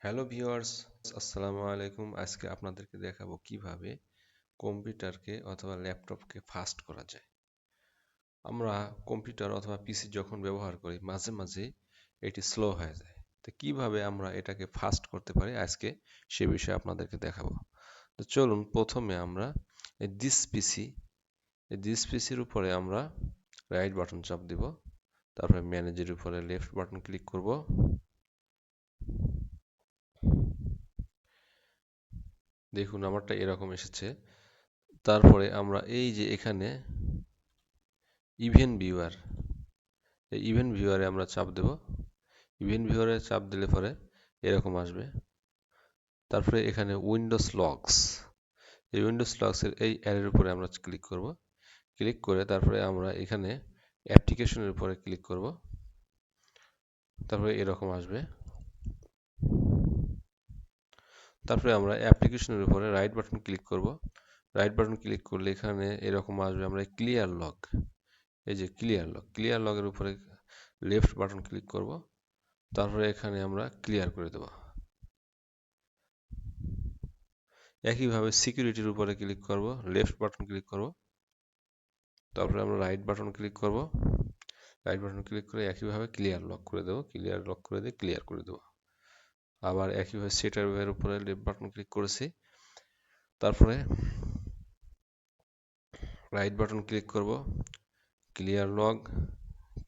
Hello viewers, আসসালামু আলাইকুম। আজকে আপনাদেরকে দেখাবো কিভাবে কম্পিউটারকে অথবা ল্যাপটপকে ফাস্ট করা যায়। আমরা কম্পিউটার অথবা পিসি যখন ব্যবহার করি মাঝে মাঝে এটি স্লো হয়ে যায়। তো কিভাবে আমরা এটাকে ফাস্ট করতে পারি আজকে সে বিষয়ে আপনাদেরকে দেখাবো। তো চলুন প্রথমে আমরা দিস পিসির উপরে আমরা রাইট বাটন চাপ দিব, তারপরে ম্যানেজের উপরে লেফট বাটন ক্লিক করব। দেখুন আমারটা এরকম এসেছে। তারপরে আমরা এই যে এখানে ইভেন্ট ভিউয়ার, এই ইভেন্ট ভিউয়ারে আমরা চাপ দেব। ইভেন্ট ভিউয়ারে চাপ দিলে পরে এরকম আসবে। তারপরে এখানে উইন্ডোজ লগস, এই উইন্ডোজ লগসের এই অ্যারের উপরে আমরা ক্লিক করব। ক্লিক করে তারপরে আমরা এখানে অ্যাপ্লিকেশনের উপরে ক্লিক করব। তারপরে এরকম আসবে। তারপরে আমরা অ্যাপ্লিকেশনের উপরে রাইট বাটন ক্লিক করব। রাইট বাটন ক্লিক করলে এখানে এরকম আসবে। আমরা ক্লিয়ার লগ, এই যে ক্লিয়ার লগের উপরে লেফট বাটন ক্লিক করব। তারপরে এখানে আমরা ক্লিয়ার করে দেব। একইভাবে সিকিউরিটির উপরে ক্লিক করব, লেফট বাটন ক্লিক করব। তারপরে আমরা রাইট বাটন ক্লিক করব। রাইট বাটন ক্লিক করে একইভাবে ক্লিয়ার লক করে দেব। ক্লিয়ার লক করে দিয়ে ক্লিয়ার করে দেব। আবার একইভাবে সেটার উপরে লেফট বাটন ক্লিক করেছি। তারপরে রাইট বাটন ক্লিক করব, ক্লিয়ার লগ,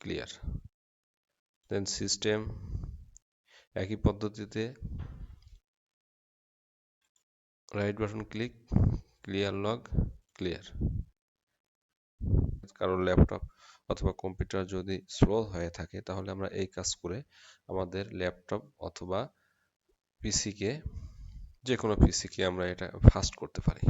ক্লিয়ার। দেন সিস্টেম, একই পদ্ধতিতে right button click, clear log, clear. কারণ ল্যাপটপ অথবা কম্পিউটার যদি স্লো হয়ে থাকে তাহলে আমরা এই কাজ করে আমাদের ল্যাপটপ অথবা পিসিকে, যে কোনো পিসিকে আমরা এটা ফাস্ট করতে পারি।